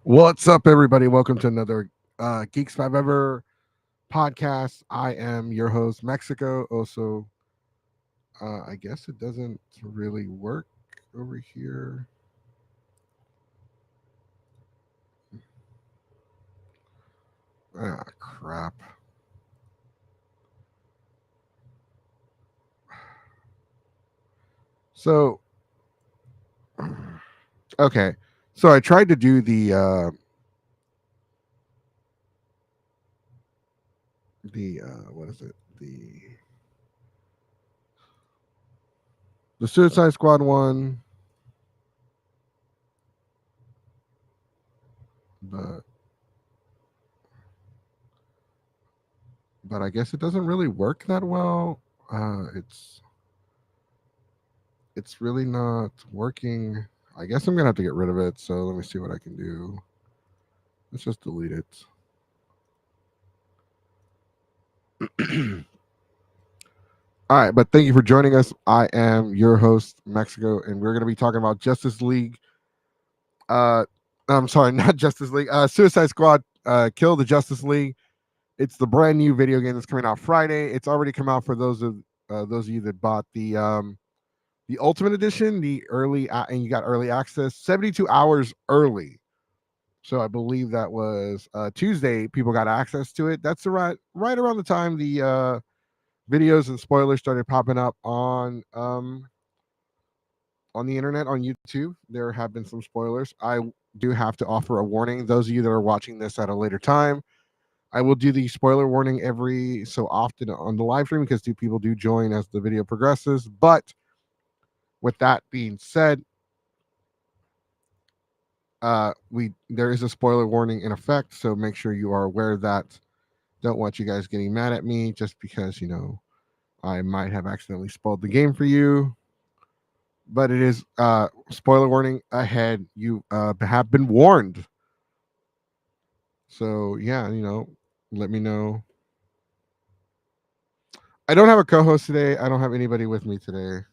What's up, everybody? Welcome to another Geeks Five Ever podcast. I am your host, Mexico. Also, I guess it doesn't really work over here. Ah, crap. So, okay. So I tried to do the what is it? The Suicide Squad one, but I guess it doesn't really work that well. It's really not working. I guess I'm gonna have to get rid of it. So let me see what I can do. Let's just delete it. All right, but thank you for joining us. I am your host, Mexico, and we're gonna be talking about Justice League. Uh, I'm sorry, not Justice League. Suicide Squad. Kill the Justice League. It's the brand new video game that's coming out Friday. It's already come out for those of you that bought the Ultimate Edition, the early and you got early access, 72 hours early. So I believe that was Tuesday. People got access to it. That's right around the time the videos and spoilers started popping up on the internet on YouTube. There have been some spoilers. I do have to offer a warning. Those of you that are watching this at a later time, I will do the spoiler warning every so often on the live stream because people do join as the video progresses. But with that being said, we there is a spoiler warning in effect, so make sure you are aware of that. Don't want you guys getting mad at me just because I might have accidentally spoiled the game for you. But it is spoiler warning ahead. You have been warned. So yeah, let me know. I don't have a co-host today. I don't have anybody with me today.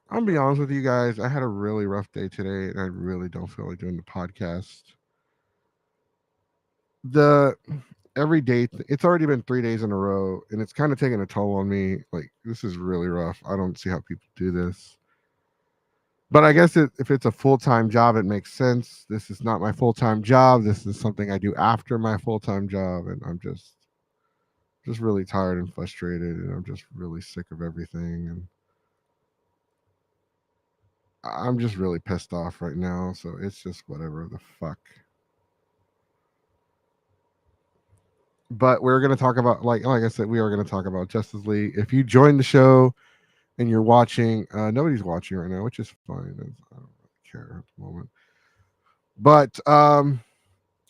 I'm gonna be honest with you guys. I had a really rough day today, and I really don't feel like doing the podcast. The every day, it's already been 3 days in a row, and it's kind of taking a toll on me. Like this is really rough. I don't see how people do this. But I guess if it's a full time job, it makes sense. This is not my full time job. This is something I do after my full time job, and I'm just really tired and frustrated, and I'm just really sick of everything, and I'm just really pissed off right now. So it's just whatever the fuck. But we're gonna talk about like I said, we are gonna talk about Justice League. If you join the show and you're watching, nobody's watching right now, which is fine. I don't really care at the moment. But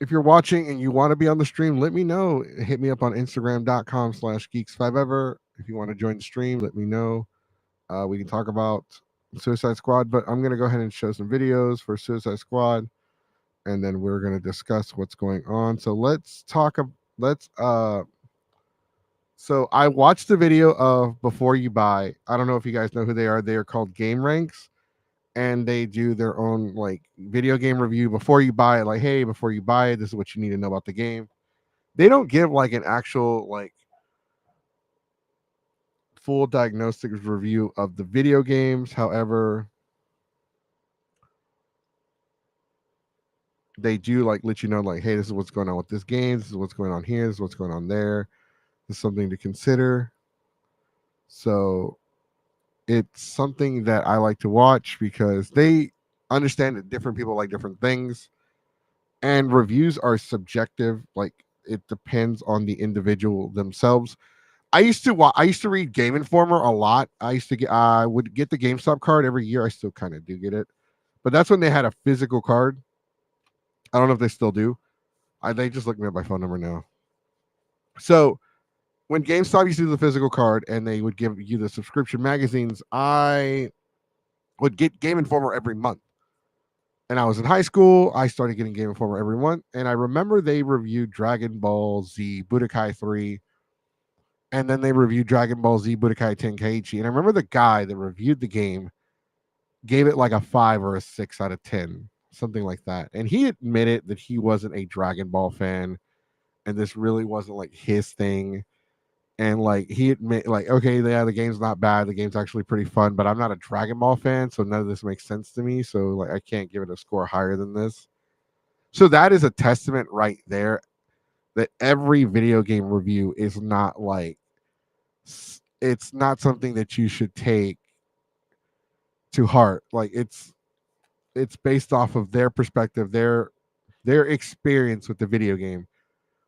if you're watching and you want to be on the stream, let me know. Hit me up on Instagram.com/geeks5ever. If you want to join the stream, let me know. We can talk about Suicide Squad, but I'm gonna go ahead and show some videos for Suicide Squad, and then we're gonna discuss what's going on. So let's talk. Let's So I watched the video of Before You Buy. I don't know if you guys know who they are. They are called Game Ranks, and they do their own like video game review before you buy it. Like, hey, before you buy it, this is what you need to know about the game. They don't give like an actual like full diagnostic review of the video games. However, they do like let you know like, hey, this is what's going on with this game. This is what's going on here. This is what's going on there. This is something to consider. So it's something that I like to watch because they understand that different people like different things, and reviews are subjective. Like it depends on the individual themselves. I used to read Game Informer a lot. I would get the GameStop card every year. I still kind of do get it, but that's when they had a physical card. I don't know if they still do. They just looked me up my phone number now. So when GameStop used to do the physical card and they would give you the subscription magazines, I would get Game Informer every month. And I was in high school. I started getting Game Informer every month. And I remember they reviewed Dragon Ball Z Budokai 3. And then they reviewed Dragon Ball Z Budokai Tenkaichi. And I remember the guy that reviewed the game gave it like a 5 or a 6 out of 10, something like that. And he admitted that he wasn't a Dragon Ball fan. And this really wasn't like his thing. And like he admit like, okay, yeah, the game's not bad, the game's actually pretty fun, but I'm not a Dragon Ball fan, so none of this makes sense to me, so like I can't give it a score higher than this. So that is a testament right there that every video game review is not like it's not something that you should take to heart. Like it's based off of their perspective, their experience with the video game,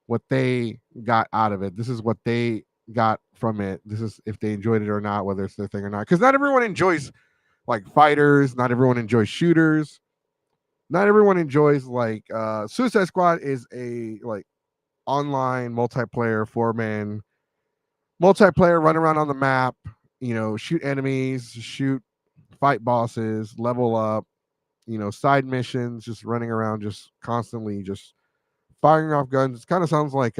what they got out of it. This is what they got from it. This is if they enjoyed it or not, whether it's their thing or not. Because not everyone enjoys like fighters. Not everyone enjoys shooters. Not everyone enjoys like Suicide Squad is a like online multiplayer 4-man multiplayer run around on the map. You know, shoot enemies, shoot fight bosses, level up. You know, side missions, just running around, just constantly, just firing off guns. It kind of sounds like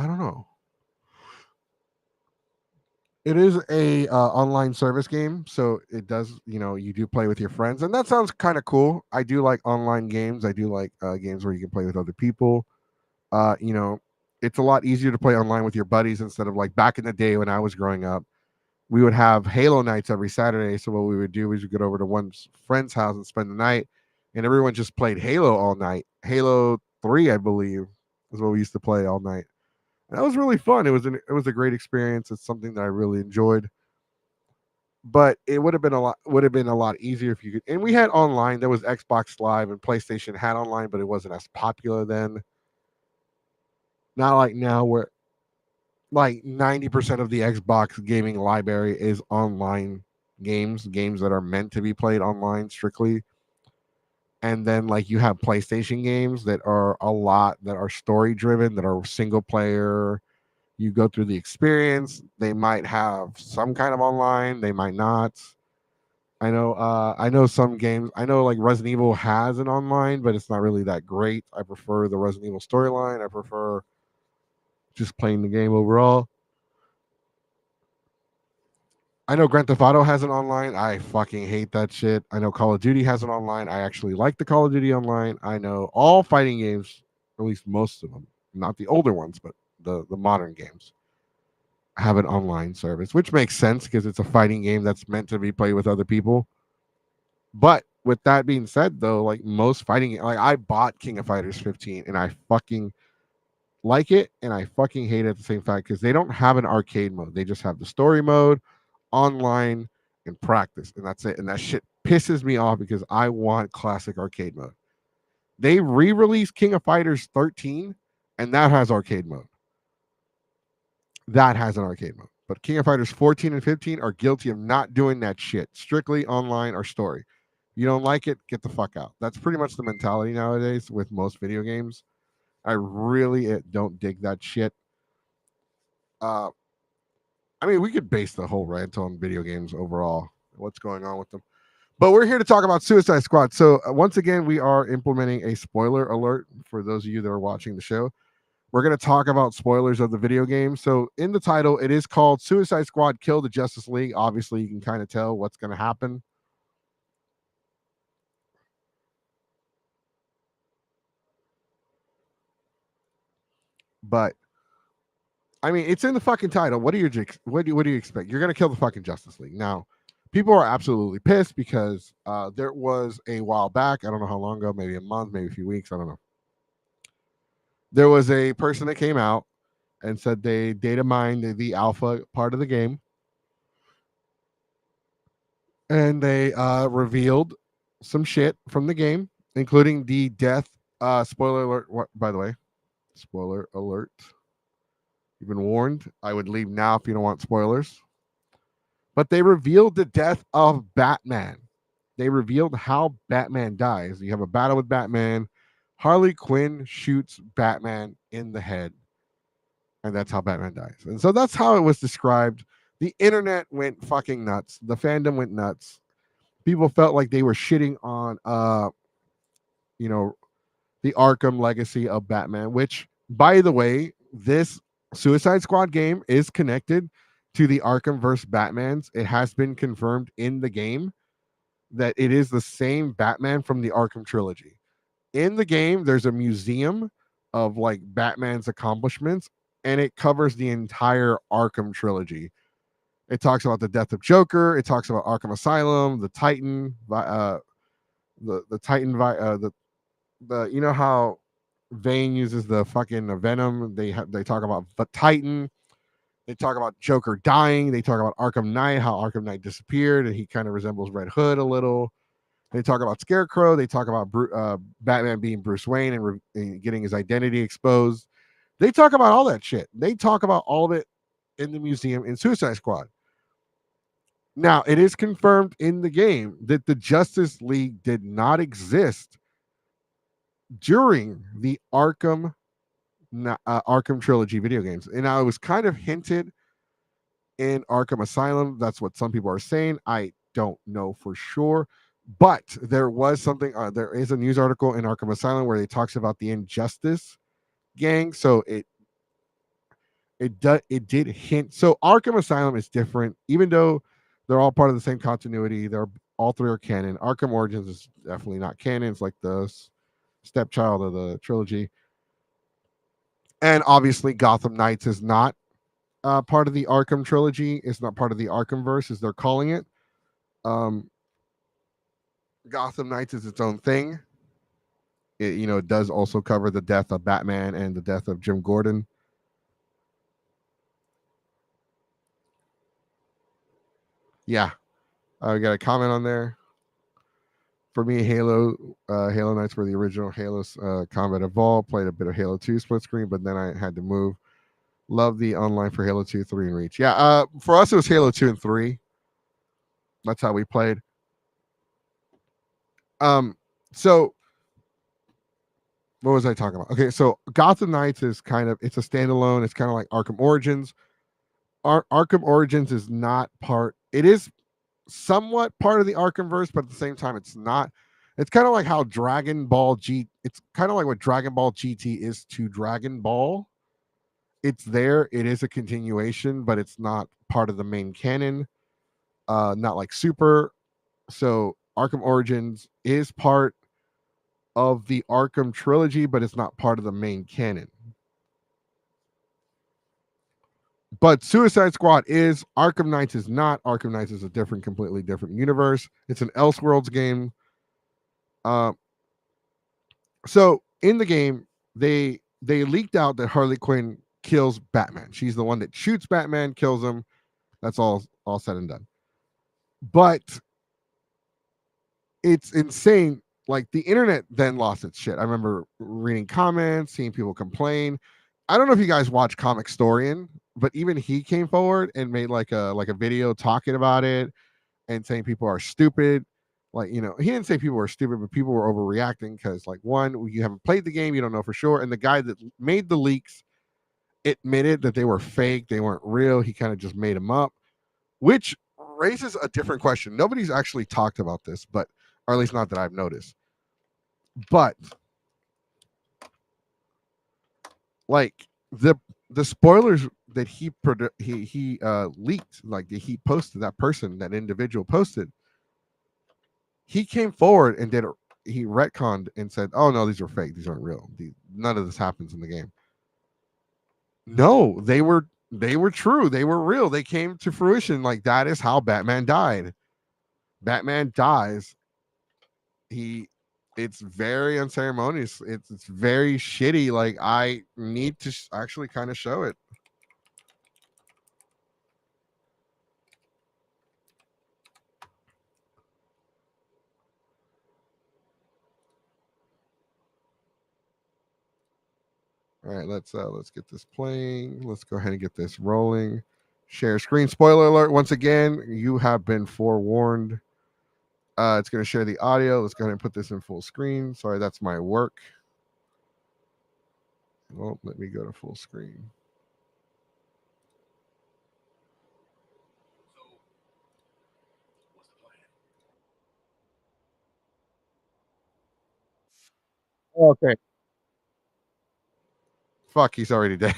I don't know. It is a online service game, so it does. You know, you do play with your friends, and that sounds kind of cool. I do like online games. I do like games where you can play with other people. You know, it's a lot easier to play online with your buddies instead of like back in the day when I was growing up. We would have Halo nights every Saturday. So what we would do is we get over to one friend's house and spend the night, and everyone just played Halo all night. Halo 3, I believe, is what we used to play all night. And that was really fun. It was a great experience. It's something that I really enjoyed. But it would have been a lot easier if you could. And we had online. There was Xbox Live and PlayStation had online, but it wasn't as popular then. Not like now, where like 90% of the Xbox gaming library is online games that are meant to be played online strictly. And then like you have PlayStation games that are a lot that are story driven, that are single player. You go through the experience. They might have some kind of online, they might not. I know some games. I know like Resident Evil has an online, but it's not really that great. I prefer the Resident Evil storyline. I prefer just playing the game overall. I know Grand Theft Auto has an online. I fucking hate that shit. I know Call of Duty has an online. I actually like the Call of Duty online. I know all fighting games, or at least most of them, not the older ones, but the modern games have an online service, which makes sense because it's a fighting game that's meant to be played with other people. But with that being said, though, like most fighting, like I bought King of Fighters 15 and I fucking like it and I fucking hate it at the same time because they don't have an arcade mode. They just have the story mode, online, and practice, and that's it. And that shit pisses me off because I want classic arcade mode. They re-released King of Fighters 13, and that has arcade mode. That has an arcade mode. But King of Fighters 14 and 15 are guilty of not doing that shit. Strictly online or story. You don't like it, get the fuck out. That's pretty much the mentality nowadays with most video games. I really don't dig that shit. Uh, I mean, we could base the whole rant on video games overall, what's going on with them. But we're here to talk about Suicide Squad. So, once again, we are implementing a spoiler alert for those of you that are watching the show. We're going to talk about spoilers of the video game. So, in the title, it is called Suicide Squad Kill the Justice League. Obviously, you can kind of tell what's going to happen. But I mean, it's in the fucking title. What do you expect? You're going to kill the fucking Justice League. Now, people are absolutely pissed because there was a while back, I don't know how long ago, maybe a month, maybe a few weeks, I don't know. There was a person that came out and said they data mined the alpha part of the game, and they revealed some shit from the game, including the death. Spoiler alert! What, by the way, spoiler alert. You've been warned. I would leave now if you don't want spoilers. But they revealed the death of Batman. They revealed how Batman dies. You have a battle with Batman. Harley Quinn shoots Batman in the head, and that's how Batman dies. And so that's how it was described. The internet went fucking nuts. The fandom went nuts. People felt like they were shitting on you know, the Arkham legacy of Batman, which by the way, this Suicide Squad game is connected to the Arkham verse Batmans. It has been confirmed in the game that it is the same Batman from the Arkham trilogy. In the game, there's a museum of like Batman's accomplishments, and it covers the entire Arkham trilogy. It talks about the death of Joker. It talks about Arkham Asylum, the Titan, the Titan, the you know how Vane uses the fucking Venom. They talk about the Titan. They talk about Joker dying. They talk about Arkham Knight, how Arkham Knight disappeared, and he kind of resembles Red Hood a little. They talk about Scarecrow. They talk about Batman being Bruce Wayne and getting his identity exposed. They talk about all that shit. They talk about all of it in the museum in Suicide Squad. Now, it is confirmed in the game that the Justice League did not exist during the Arkham trilogy video games. And now it was kind of hinted in Arkham Asylum. That's what some people are saying. I don't know for sure. But there was something, there is a news article in Arkham Asylum where it talks about the Injustice gang. So it did hint. So Arkham Asylum is different, even though they're all part of the same continuity. They're all three are canon. Arkham Origins is definitely not canon. It's like the stepchild of the trilogy. And obviously, Gotham Knights is not part of the Arkham trilogy. It's not part of the Arkham verse, as they're calling it. Um, Gotham Knights is its own thing. It does also cover the death of Batman and the death of Jim Gordon. Yeah, I got a comment on there. For me, Halo Knights were the original Halo Combat Evolved. Played a bit of Halo 2 split screen, but then I had to move. Love the online for Halo 2, 3, and Reach. Yeah, for us, it was Halo 2 and 3. That's how we played. So what was I talking about? Okay, so Gotham Knights is it's a standalone. It's kind of like Arkham Origins. Arkham Origins is not part. It is somewhat part of the Arkham verse, but at the same time, it's not. It's kind of like how Dragon Ball G. It's kind of like what Dragon Ball GT is to Dragon Ball. It's there. It is a continuation, but it's not part of the main canon. Not like Super. So Arkham Origins is part of the Arkham trilogy, but it's not part of the main canon. But Suicide Squad is. Arkham Knights is not. Arkham Knights is a completely different universe. It's an Elseworlds game. Uh, so in the game, they leaked out that Harley Quinn kills Batman. She's the one that shoots Batman, kills him. That's all said and done. But it's insane. Like the internet then lost its shit. I remember reading comments, seeing people complain. I don't know if you guys watch Comic Storian, but even he came forward and made like a video talking about it and saying people are stupid. Like, he didn't say people were stupid, but people were overreacting because, like, one, you haven't played the game, you don't know for sure. And the guy that made the leaks admitted that they were fake, they weren't real. He kind of just made them up, which raises a different question. Nobody's actually talked about this, but, or at least not that I've noticed. But, like, the spoilers that he leaked, like that he posted, that individual posted, he came forward and he retconned and said, "Oh no, these are fake. These aren't real. None of this happens in the game." No, they were true. They were real. They came to fruition. Like that is how Batman died. Batman dies. It's very unceremonious. It's very shitty. Like I need to actually kind of show it. All right, let's get this playing. Let's go ahead and get this rolling. Share screen. Spoiler alert! Once again, you have been forewarned. It's going to share the audio. Let's go ahead and put this in full screen. Sorry, that's my work. Well, let me go to full screen. Okay. Fuck, he's already dead.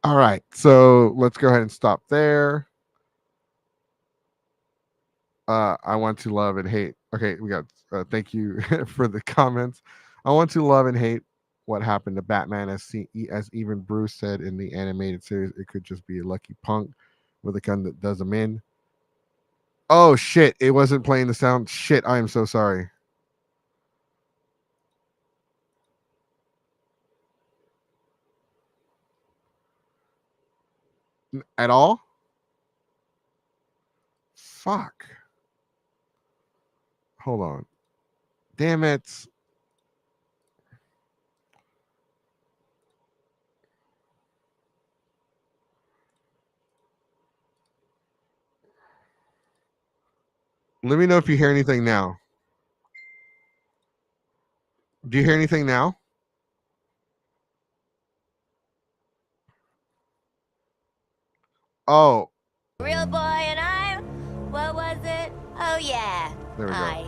All right, so let's go ahead and stop there. I want to love and hate. Okay, we got. Thank you for the comments. I want to love and hate what happened to Batman, as even Bruce said in the animated series. It could just be a lucky punk with a gun that does him in. Oh shit! It wasn't playing the sound. Shit! I am so sorry. At all? Fuck. Hold on. Damn it. Let me know if you hear anything now. Do you hear anything now? Oh. Real boy and I. What was it? Oh yeah. There we go. I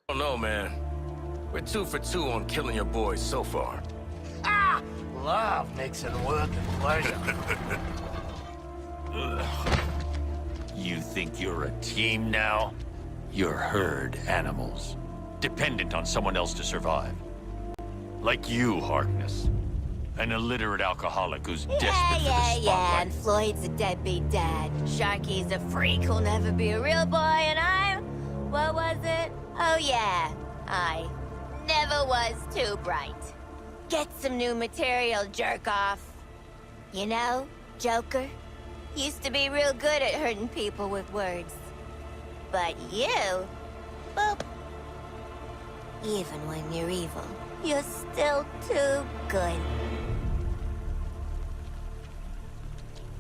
don't know, man. We're 2 for 2 on killing your boys so far. Ah! Love makes it worth the pleasure. You think you're a team now? You're herd animals, dependent on someone else to survive. Like you, Harkness. An illiterate alcoholic who's desperate for the spotlight. And Floyd's a deadbeat dad. Sharky's a freak who'll never be a real boy, and I'm... What was it? Oh yeah, I never was too bright. Get some new material, jerk off. You know, Joker used to be real good at hurting people with words. But you, boop. Even when you're evil, you're still too good.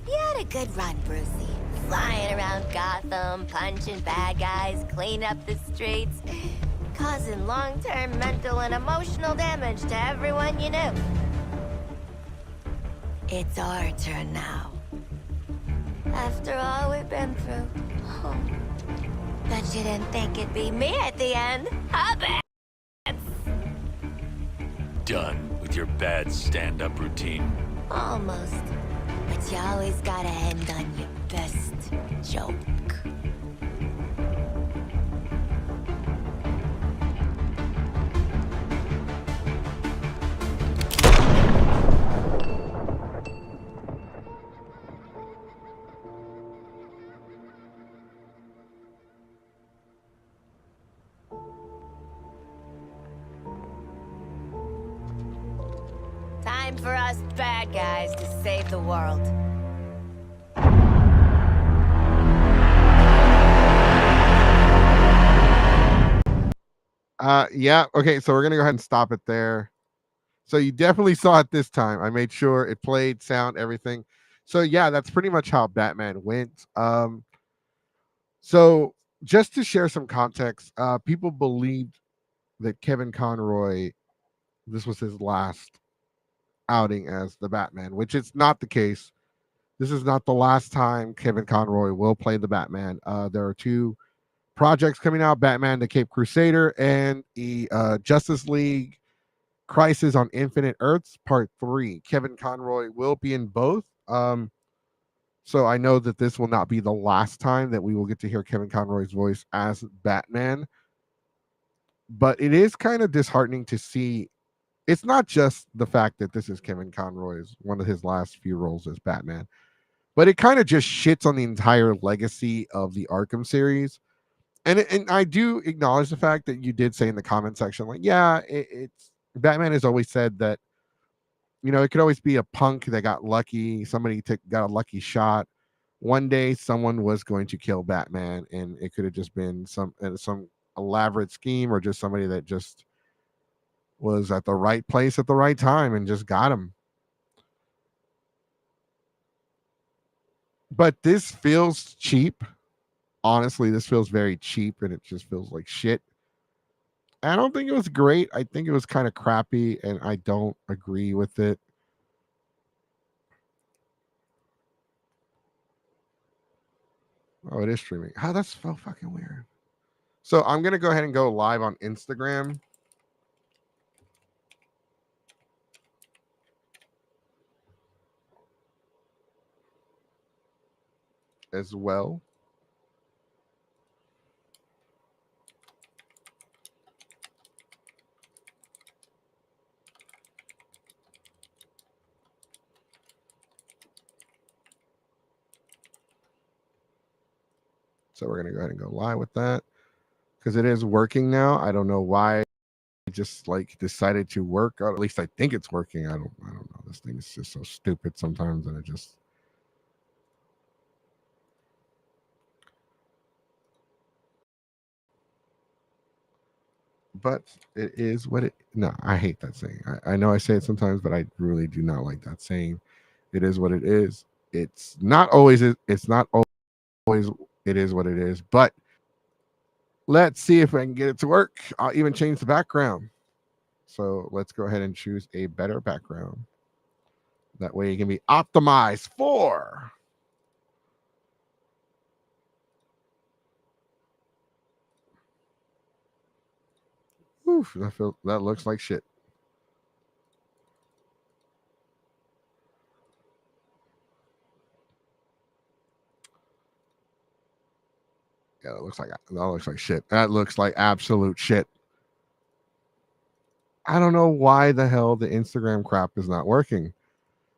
You had a good run, Brucey. Flying around Gotham, punching bad guys, cleaning up the streets, causing long-term mental and emotional damage to everyone you knew. It's our turn now. After all we've been through. Oh. Bet you didn't think it'd be me at the end, huh, Bats? Done with your bad stand-up routine? Almost. But you always gotta end on your best joke. time for us bad guys to save the world. Yeah. Okay, so we're gonna go ahead and stop it there. So you definitely saw it this time. I made sure it played, sound, everything. So yeah, that's pretty much how Batman went. So just to share some context, people believed that Kevin Conroy, this was his last outing as the Batman, which is not the case. This is not the last time Kevin Conroy will play the Batman. There are two projects coming out: Batman: The Cape Crusader and the Justice League Crisis on Infinite Earths Part 3. Kevin Conroy will be in both. So I know that this will not be the last time that we will get to hear Kevin Conroy's voice as Batman, but it is kind of disheartening to see. It's not just the fact that this is Kevin Conroy's one of his last few roles as Batman, but it kind of just shits on the entire legacy of the Arkham series. And I do acknowledge the fact that you did say in the comment section, like, yeah, it's Batman has always said that, you know, it could always be a punk that got lucky, somebody got a lucky shot. One day, someone was going to kill Batman, and it could have just been some elaborate scheme, or just somebody that just was at the right place at the right time and just got him. But this feels cheap. Honestly, this feels very cheap, and it just feels like shit. I don't think it was great. I think it was kind of crappy, and I don't agree with it. Oh, it is streaming. Oh, that's so fucking weird. So I'm gonna go ahead and go live on Instagram as well. So we're gonna go ahead and go live with that because it is working now. I don't know why it just like decided to work. Or at least I think it's working. I don't know. This thing is just so stupid sometimes, and it just. But it is what it. No, I hate that saying. I know I say it sometimes, but I really do not like that saying. It is what it is. It's not always. It's not always. It is what it is. But let's see if I can get it to work. I'll even change the background. So let's go ahead and choose a better background. That way it can be optimized for. Oof, that looks like shit. Yeah, that looks like shit. That looks like absolute shit. I don't know why the hell the Instagram crap is not working.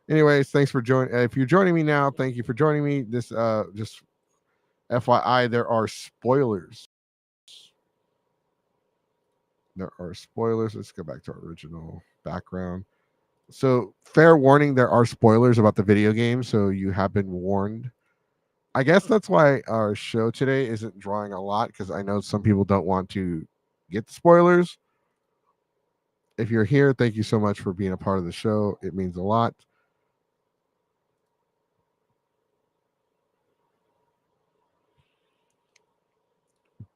Anyways, thanks for joining. If you're joining me now, thank you for joining me. This just FYI, there are spoilers. There are spoilers. Let's go back to our original background. So, fair warning, there are spoilers about the video game, so you have been warned. I guess that's why our show today isn't drawing a lot, because I know some people don't want to get the spoilers. If you're here, thank you so much for being a part of the show. It means a lot.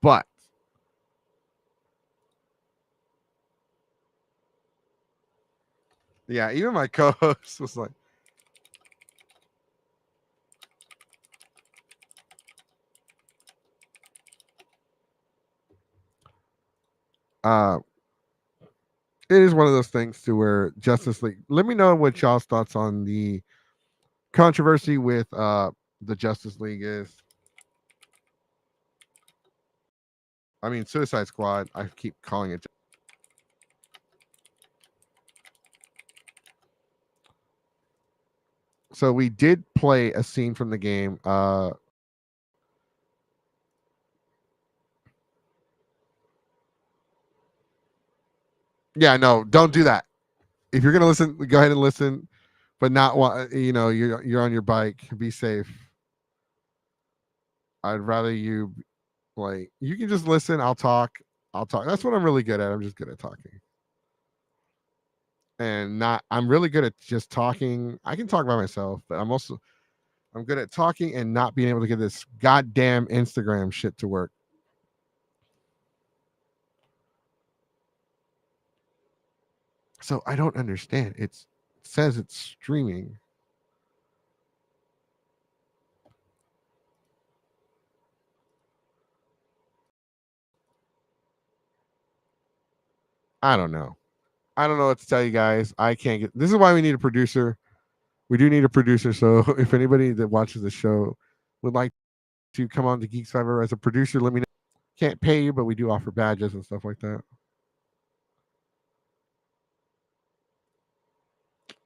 But yeah, even my co-host was like, uh, it is one of those things to where Justice League. Let me know what y'all's thoughts on the controversy with the Justice League is. I mean, Suicide Squad. I keep calling it. So we did play a scene from the game. Yeah, no, don't do that. If you're gonna listen, go ahead and listen, but not you're on your bike. Be safe. I'd rather you like you can just listen. I'll talk. I'll talk. That's what I'm really good at. I'm just good at talking. And not I'm really good at just talking. I can talk by myself, but I'm good at talking and not being able to get this goddamn Instagram shit to work. So I don't understand. It says it's streaming. I don't know. I don't know what to tell you guys. I can't get. This is why we need a producer. We do need a producer. So if anybody that watches the show would like to come on to Geeks Fiverr as a producer, let me know. Can't pay you, but we do offer badges and stuff like that.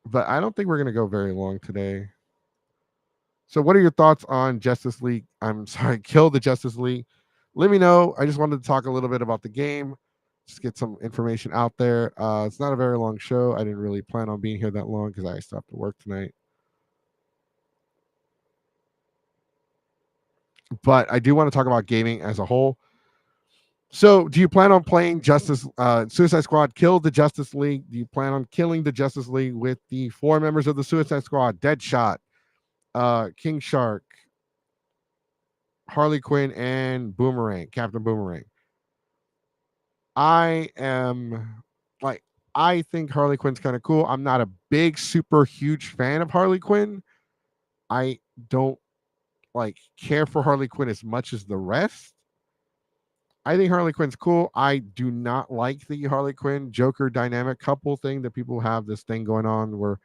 But I don't think we're gonna go very long today. So what are your thoughts on Justice League? I'm sorry, Kill the Justice League. Let me know. I just wanted to talk a little bit about the game. Just get some information out there. It's not a very long show. I didn't really plan on being here that long because I still have to work tonight. But I do want to talk about gaming as a whole. So, do you plan on playing Suicide Squad? Kill the Justice League. Do you plan on killing the Justice League with the 4 members of the Suicide Squad? Deadshot, King Shark, Harley Quinn, and Boomerang, Captain Boomerang. I am like, I think Harley Quinn's kind of cool. I'm not a big, super huge fan of Harley Quinn. I don't like care for Harley Quinn as much as the rest. I think Harley Quinn's cool. I do not like the Harley Quinn Joker dynamic couple thing that people have this thing going on where,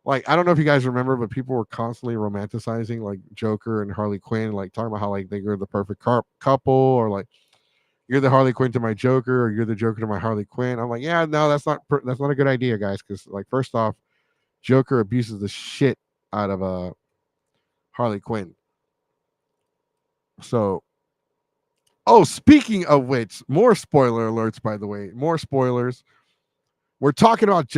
like, I don't know if you guys remember, but people were constantly romanticizing like Joker and Harley Quinn, like talking about how like they were the perfect couple, or like you're the Harley Quinn to my Joker, or you're the Joker to my Harley Quinn. I'm like, yeah, no, that's not a good idea, guys. Because like, first off, Joker abuses the shit out of Harley Quinn. So, oh, speaking of which, more spoiler alerts. By the way, more spoilers. We're talking about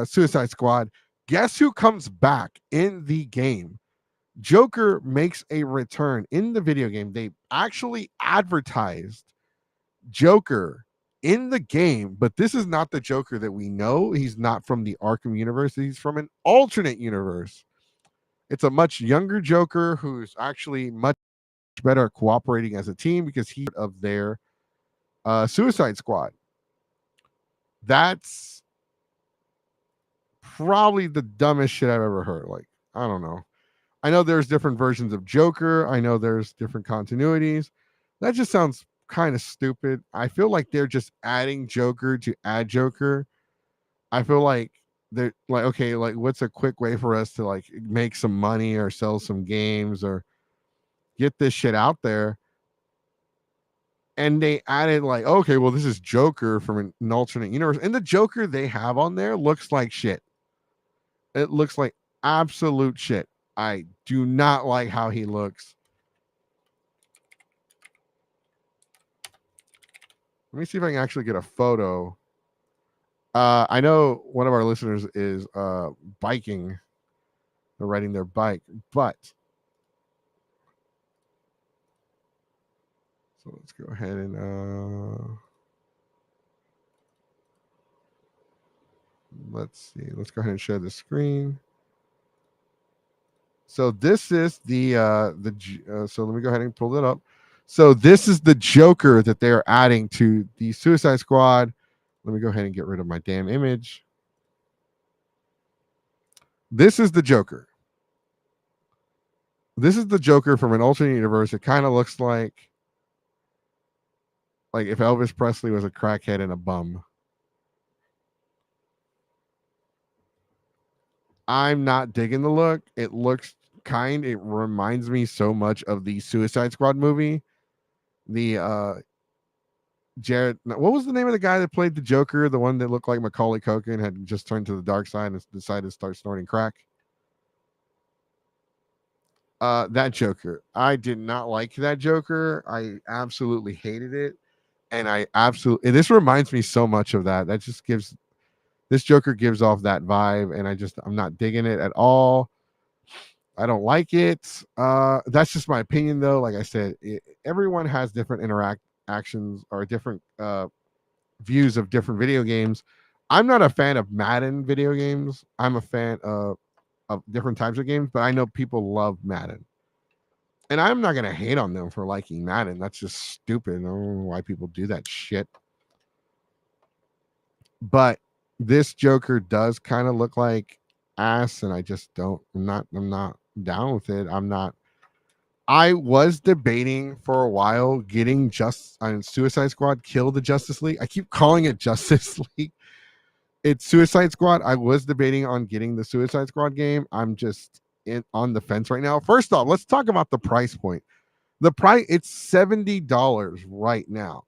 Suicide Squad. Guess who comes back in the game? Joker makes a return in the video game. They actually advertised Joker in the game, but this is not the Joker that we know. He's not from the Arkham universe. He's from an alternate universe. It's a much younger Joker who's actually much better at cooperating as a team because he's of their Suicide Squad. That's probably the dumbest shit I've ever heard. Like, I don't know. I know there's different versions of Joker. I know there's different continuities. That just sounds kind of stupid. I feel like they're just adding Joker to add Joker. I feel like they're like, okay, like what's a quick way for us to like make some money or sell some games or get this shit out there? And they added like, okay, well, this is Joker from an alternate universe. And the Joker they have on there looks like shit. It looks like absolute shit. I do not like how he looks. Let me see if I can actually get a photo. I know one of our listeners is biking. They're riding their bike, but so let's go ahead and let's see. Let's go ahead and share the screen. So this is so let me go ahead and pull it up. So this is the Joker that they're adding to the Suicide Squad. Let me go ahead and get rid of my damn image. This is the Joker. This is the Joker from an alternate universe. It kind of looks like if Elvis Presley was a crackhead and a bum. I'm not digging the look. It reminds me so much of the Suicide Squad movie. The what was the name of the guy that played the Joker? The one that looked like Macaulay Culkin had just turned to the dark side and decided to start snorting crack. That Joker. I did not like that Joker. I absolutely hated it. And this reminds me so much of that. That just gives This Joker gives off that vibe, and I'm not digging it at all. I don't like it. That's just my opinion, though. Like I said, everyone has different actions or different views of different video games. I'm not a fan of Madden video games. I'm a fan of different types of games, but I know people love Madden. And I'm not gonna hate on them for liking Madden. That's just stupid. I don't know why people do that shit. But this Joker does kind of look like ass, and I just don't. I'm not down with it. I'm not. I was debating for a while getting just on Suicide Squad Kill the Justice League. I keep calling it Justice League. It's Suicide Squad. I was debating on getting the Suicide Squad game. I'm just on the fence right now. First off, let's talk about the price point. The price, it's $70 right now.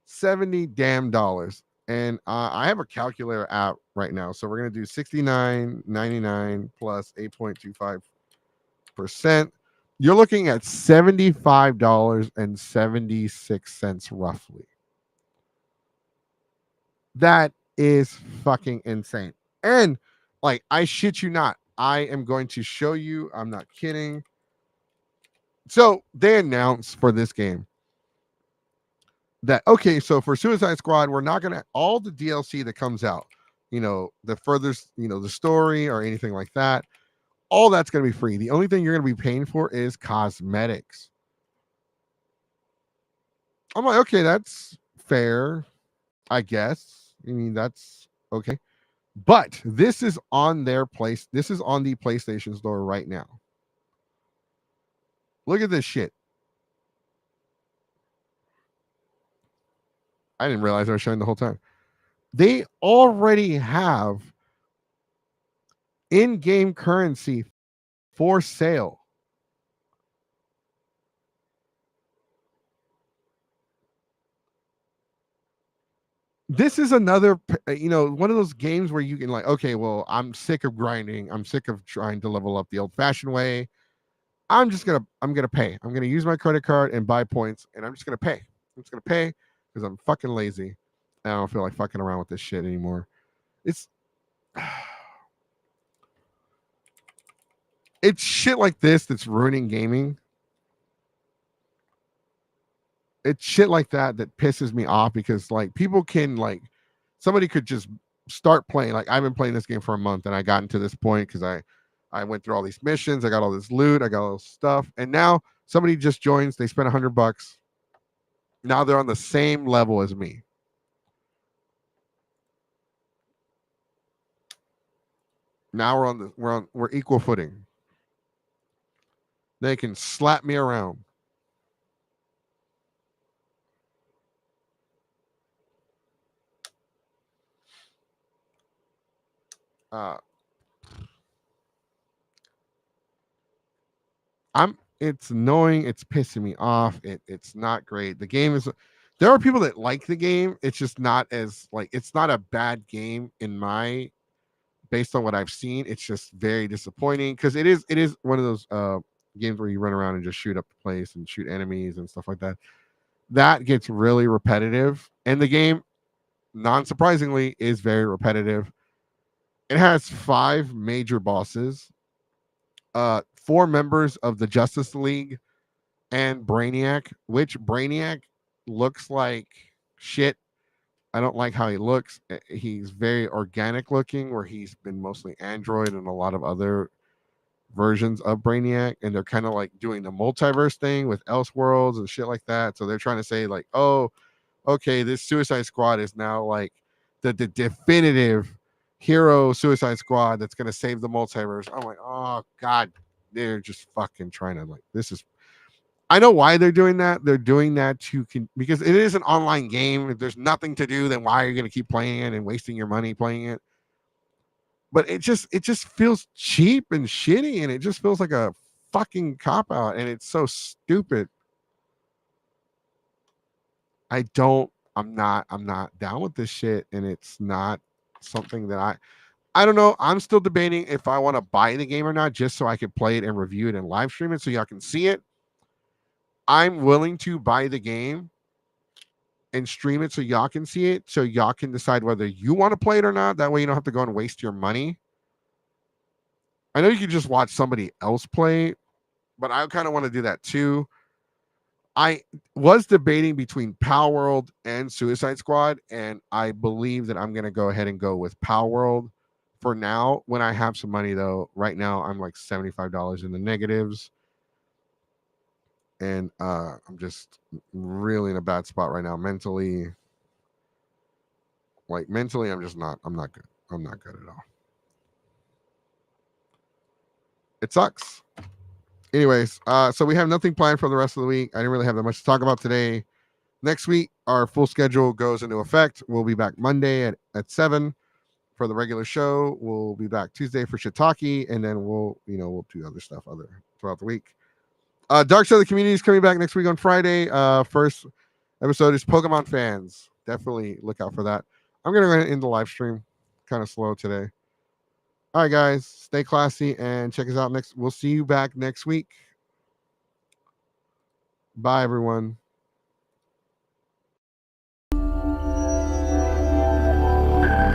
70 damn dollars. And I have a calculator app right now. So we're going to do $69.99 plus 8.25%. You're looking at $75.76 roughly. That is fucking insane. And like, I shit you not, I am going to show you. I'm not kidding. So they announced for this game that, okay, so for Suicide Squad, we're not going to, all the DLC that comes out, the furthest, the story or anything like that, all that's going to be free. The only thing you're going to be paying for is cosmetics. I'm like, okay, that's fair, I guess. I mean, that's okay. But this is on their place. This is on the PlayStation Store right now. Look at this shit. I didn't realize I was showing the whole time. They already have in-game currency for sale. This is another, one of those games where you can like, okay, well, I'm sick of grinding. I'm sick of trying to level up the old-fashioned way. I'm gonna pay. I'm gonna use my credit card and buy points, and I'm just gonna pay. I'm just gonna pay because I'm fucking lazy. I don't feel like fucking around with this shit anymore. It's it's shit like this that's ruining gaming. It's shit like that that pisses me off because like people can like somebody could just start playing. Like I've been playing this game for a month and I got into this point because I went through all these missions, I got all this loot, I got all this stuff, and now somebody just joins, they spend $100. Now they're on the same level as me. Now we're equal footing. They can slap me around. It's annoying, it's pissing me off. It's not great. The game is there are people that like the game. It's just not as like it's not a bad game in my based on what I've seen. It's just very disappointing because it is one of those games where you run around and just shoot up the place and shoot enemies and stuff like that. That gets really repetitive, and the game, non-surprisingly, is very repetitive. It has 5 major bosses, 4 members of the Justice League, and Brainiac, which Brainiac looks like shit. I don't like how he looks. He's very organic looking, where he's been mostly android and a lot of other versions of Brainiac, and they're kind of like doing the multiverse thing with Elseworlds and shit like that. So they're trying to say like, oh, okay, this Suicide Squad is now like the definitive hero Suicide Squad that's gonna save the multiverse. I'm like, oh god, they're just fucking trying to like this is. I know why they're doing that. They're doing that because it is an online game. If there's nothing to do, then why are you going to keep playing it and wasting your money playing it? But it just feels cheap and shitty, and it just feels like a fucking cop out, and it's so stupid. I'm not down with this shit, and it's not something that I don't know. I'm still debating if I want to buy the game or not, just so I can play it and review it and live stream it so y'all can see it. I'm willing to buy the game and stream it so y'all can see it, so y'all can decide whether you want to play it or not. That way you don't have to go and waste your money. I know you can just watch somebody else play, but I kind of want to do that too. I was debating between Power World and Suicide Squad, and I believe that I'm going to go ahead and go with Power World for now. When I have some money, though, right now I'm like $75 in the negatives, and I'm just really in a bad spot right now mentally. Like mentally, I'm just not. I'm not good. I'm not good at all. It sucks. Anyways, so we have nothing planned for the rest of the week. I didn't really have that much to talk about today. Next week, our full schedule goes into effect. We'll be back Monday at 7 for the regular show. We'll be back Tuesday for Shiitake, and then we'll do other stuff throughout the week. Dark Side of the Community is coming back next week on Friday. First episode is Pokemon fans. Definitely look out for that. I'm gonna go ahead and end the live stream. Kind of slow today. All right, guys, stay classy and check us out next. We'll see you back next week. Bye, everyone.